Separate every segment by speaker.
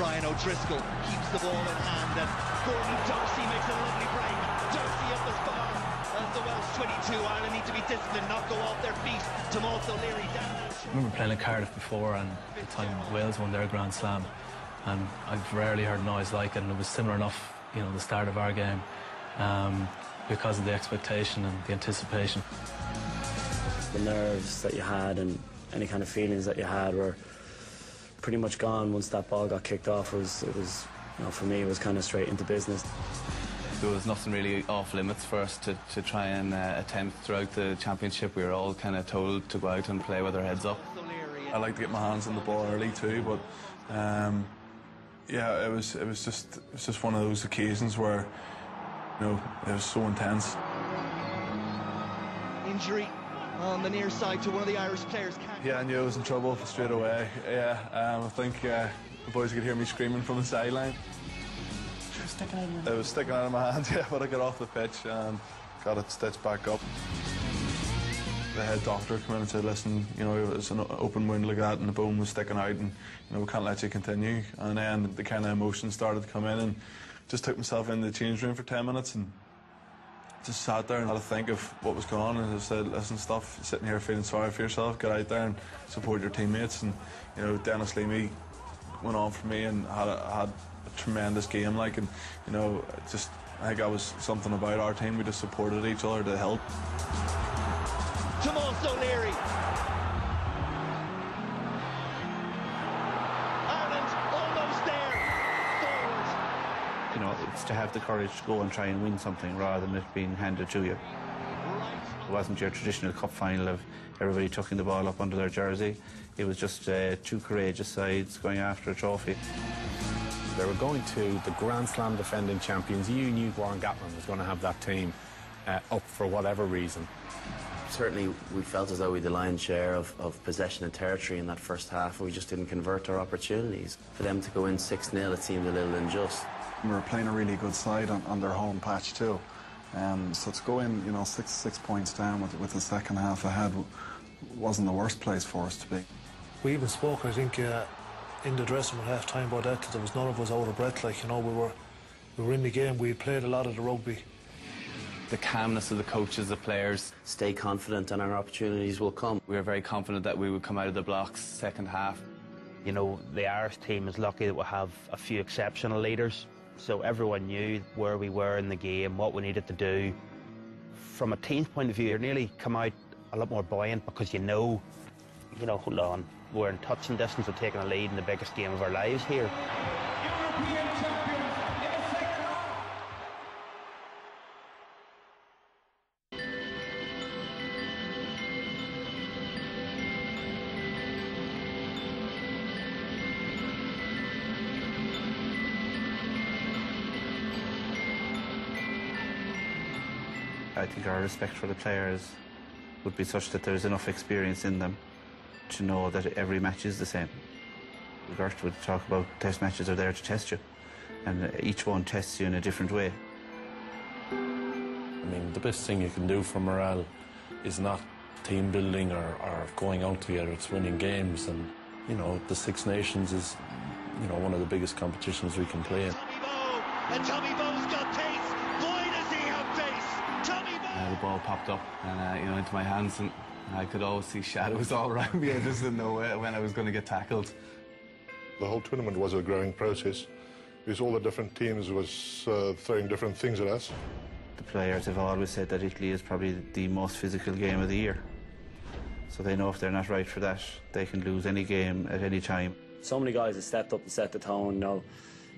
Speaker 1: Brian O'Driscoll keeps the ball in hand, and Gordon Darcy makes a lovely break. Darcy up as far as the Welsh 22. Ireland need to be disciplined, not go off their feet. Tomas O'Leary down.
Speaker 2: I remember playing in Cardiff before, and at the time Wales won their Grand Slam, and I've rarely heard noise like it, and it was similar enough, you know, the start of our game, because of the expectation and the anticipation.
Speaker 3: The nerves that you had and any kind of feelings that you had were pretty much gone once that ball got kicked off. It was, you know, for me, it was kind of straight into business.
Speaker 4: There was nothing really off limits for us to try and attempt throughout the championship. We were all kind of told to go out and play with our heads up.
Speaker 5: I like to get my hands on the ball early too, but yeah, it was just one of those occasions where, you know, it was so intense.
Speaker 1: Injury on the near side to one of the Irish players.
Speaker 5: Yeah, I knew I was in trouble straight away. Yeah, I think the boys could hear me screaming from the sideline. It was sticking out of my hand, yeah, but I got off the pitch and got it stitched back up. The head doctor came in and said, listen, you know, it was an open wound like that and the bone was sticking out, and, you know, we can't let you continue. And then the kind of emotions started to come in, and just took myself into the change room for 10 minutes and just sat there and had to think of what was going on, and I said, listen, stop sitting here feeling sorry for yourself, get out there and support your teammates. And, you know, Dennis Leamy went on for me and had a tremendous game, like, and, you know, just, I think that was something about our team. We just supported each other to help.
Speaker 1: Tomas O'Leary. Ireland almost there. Forward.
Speaker 6: You know, it's to have the courage to go and try and win something rather than it being handed to you. It wasn't your traditional cup final of everybody tucking the ball up under their jersey. It was just two courageous sides going after a trophy.
Speaker 7: They were going to the Grand Slam defending champions. You knew Warren Gatland was going to have that team up for whatever reason.
Speaker 3: Certainly, we felt as though we had the lion's share of possession and territory in that first half. We just didn't convert our opportunities. For them to go in 6-0, it seemed a little unjust.
Speaker 8: We were playing a really good side on their home patch too. So to go in, you know, six points down with the second half ahead wasn't the worst place for us to be.
Speaker 9: We even spoke, I think, in the dressing room at half-time about that, because there was none of us out of breath. Like, you know, we were in the game. We played a lot of the rugby.
Speaker 4: The calmness of the coaches, the players.
Speaker 3: Stay confident and our opportunities will come.
Speaker 4: We were very confident that we would come out of the blocks second half.
Speaker 10: You know, the Irish team is lucky that we have a few exceptional leaders. So everyone knew where we were in the game, what we needed to do. From a team's point of view, you nearly come out a lot more buoyant because you know, hold on, we're in touching distance of taking a lead in the biggest game of our lives here.
Speaker 11: European champions in the second half.
Speaker 6: I think our respect for the players would be such that there's enough experience in them to know that every match is the same. Gert would talk about test matches are there to test you, and each one tests you in a different way.
Speaker 7: I mean, the best thing you can do for morale is not team building or going out together, it's winning games. And, you know, the Six Nations is, you know, one of the biggest competitions we can play in.
Speaker 1: Tommy Bow's got pace. Boy, does he have pace. Tommy Bow.
Speaker 4: The ball popped up and, you know, into my hands, and I could always see shadows all around me. I just didn't know when I was going to get tackled.
Speaker 12: The whole tournament was a growing process because all the different teams was throwing different things at us.
Speaker 6: The players have always said that Italy is probably the most physical game of the year. So they know if they're not right for that, they can lose any game at any time.
Speaker 3: So many guys have stepped up and set the tone. You know,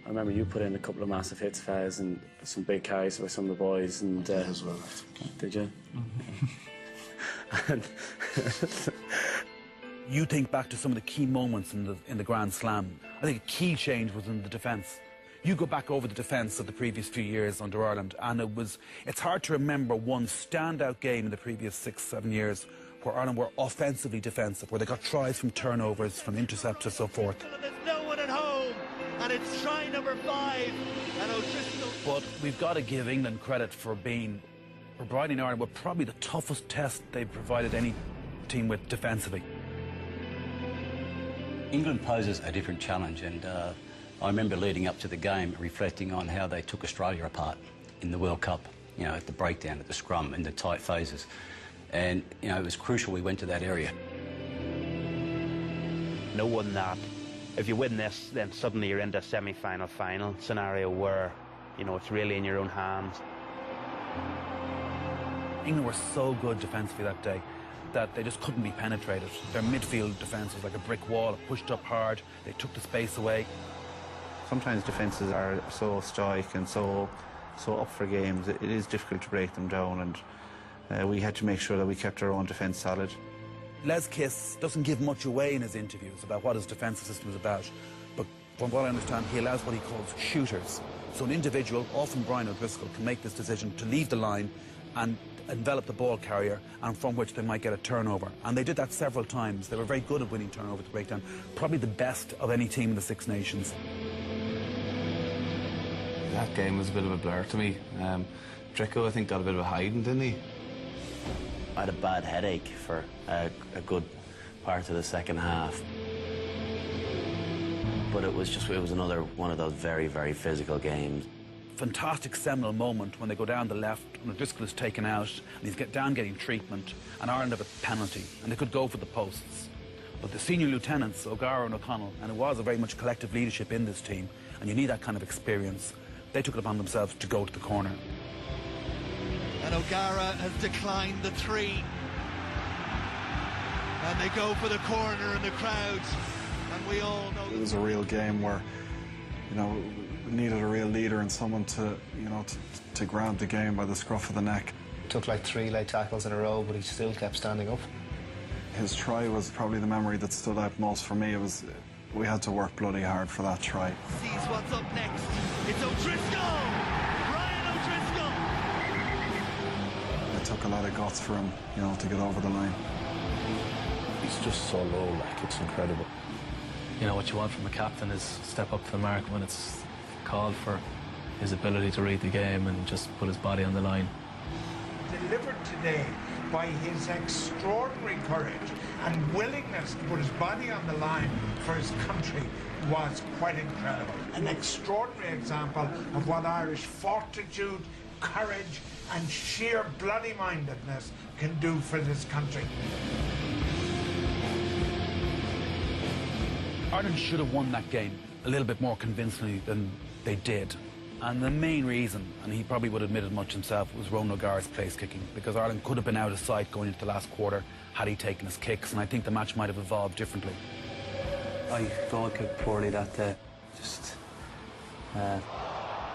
Speaker 3: I remember you put in a couple of massive hits, Fez, and some big carries by some of the boys. And
Speaker 8: as well.
Speaker 3: Did you?
Speaker 8: Mm-hmm.
Speaker 13: You think back to some of the key moments in the Grand Slam. I think a key change was in the defence. You go back over the defence of the previous few years under Ireland, and it's hard to remember one standout game in the previous 6-7 years where Ireland were offensively defensive, where they got tries from turnovers, from intercepts and so forth.
Speaker 1: There's no one at home, and it's try number 5, and O'Driscoll.
Speaker 13: But we've got to give England credit for providing Ireland with probably the toughest test they've provided any team with defensively.
Speaker 14: England poses a different challenge, and I remember leading up to the game reflecting on how they took Australia apart in the World Cup, you know, at the breakdown, at the scrum, in the tight phases. And, you know, it was crucial we went to that area.
Speaker 10: Knowing that if you win this, then suddenly you're into a semi-final, final scenario where, you know, it's really in your own hands.
Speaker 13: England were so good defensively that day that they just couldn't be penetrated. Their midfield defence was like a brick wall, it pushed up hard, they took the space away.
Speaker 6: Sometimes defences are so stoic and so up for games, it is difficult to break them down, and we had to make sure that we kept our own defence solid.
Speaker 13: Les Kiss doesn't give much away in his interviews about what his defensive system is about, but from what I understand, he allows what he calls shooters. So an individual, often Brian O'Driscoll, can make this decision to leave the line and envelop the ball carrier, and from which they might get a turnover. And they did that several times. They were very good at winning turnover to breakdown. Probably the best of any team in the Six Nations.
Speaker 4: That game was a bit of a blur to me. Drico, I think, got a bit of a hiding, didn't he?
Speaker 3: I had a bad headache for a good part of the second half. But it was another one of those very, very physical games.
Speaker 13: Fantastic seminal moment when they go down the left, when O'Driscoll is taken out, and he's getting treatment, and Ireland have a penalty, and they could go for the posts. But the senior lieutenants, O'Gara and O'Connell, and it was a very much collective leadership in this team, and you need that kind of experience, they took it upon themselves to go to the corner.
Speaker 1: And O'Gara has declined the 3. And they go for the corner in the crowds. And we all know
Speaker 8: it was a real game where, you know, we needed a real leader and someone to, you know, to grab the game by the scruff of the neck.
Speaker 15: Took like 3 late tackles in a row, but he still kept standing up.
Speaker 8: His try was probably the memory that stood out most for me. We had to work bloody hard for that try.
Speaker 1: Sees what's up next. It's O'Driscoll! Brian O'Driscoll!
Speaker 8: It took a lot of guts for him, you know, to get over the line.
Speaker 7: He's just so low, like, it's incredible.
Speaker 2: You know, what you want from a captain is step up to the mark when it's called for, his ability to read the game and just put his body on the line.
Speaker 11: Delivered today by his extraordinary courage and willingness to put his body on the line for his country was quite incredible. An extraordinary example of what Irish fortitude, courage and sheer bloody-mindedness can do for this country.
Speaker 13: Ireland should have won that game a little bit more convincingly than they did. And the main reason, and he probably would admit as much himself, was Ronan O'Gara's place kicking, because Ireland could have been out of sight going into the last quarter had he taken his kicks, and I think the match might have evolved differently.
Speaker 3: I thought I kicked poorly that day.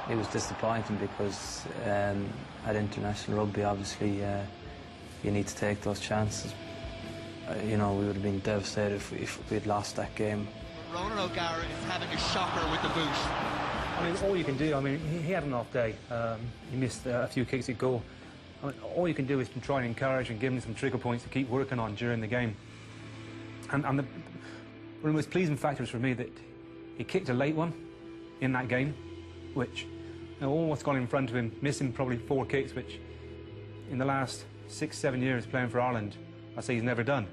Speaker 3: It was disappointing because at international rugby, obviously, you need to take those chances. You know, we would have been devastated if we'd lost that game.
Speaker 1: Ronan O'Gara is having a shocker with the boot.
Speaker 16: I mean, all you can do, I mean, he had an off day. He missed a few kicks at goal. I mean, all you can do is to try and encourage and give him some trigger points to keep working on during the game. And one of the most pleasing factors for me that he kicked a late one in that game, which, you know, all what's gone in front of him, missing probably 4 kicks, which in the last 6-7 years playing for Ireland, I say he's never done.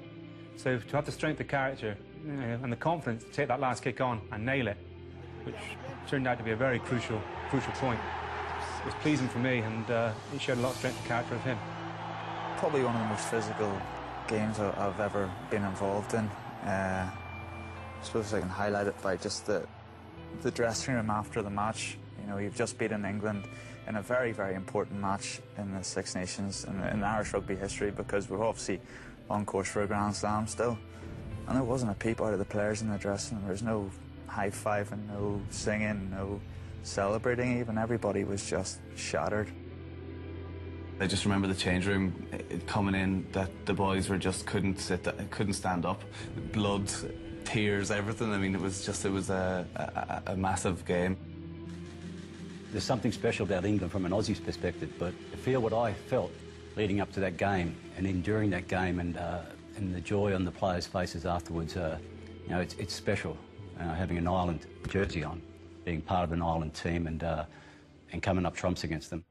Speaker 16: So to have the strength of character, you know, and the confidence to take that last kick on and nail it, which turned out to be a very crucial point. It was pleasing for me, and it showed a lot of strength of character of him.
Speaker 17: Probably one of the most physical games I've ever been involved in. I suppose I can highlight it by just the dressing room after the match. You know, you've just beaten England in a very, very important match in the Six Nations in Irish rugby history, because we're obviously on course for a Grand Slam still. And there wasn't a peep out of the players in the dressing room. There was no high-fiving, no singing, no celebrating even. Everybody was just shattered.
Speaker 4: I just remember the change room coming in, that the boys were just couldn't stand up. Blood, tears, everything. I mean, it was a massive game.
Speaker 14: There's something special about England from an Aussie's perspective, but to feel what I felt leading up to that game and enduring that game, and the joy on the players' faces afterwards, you know, it's special. Having an Ireland jersey on, being part of an Ireland team, and coming up trumps against them.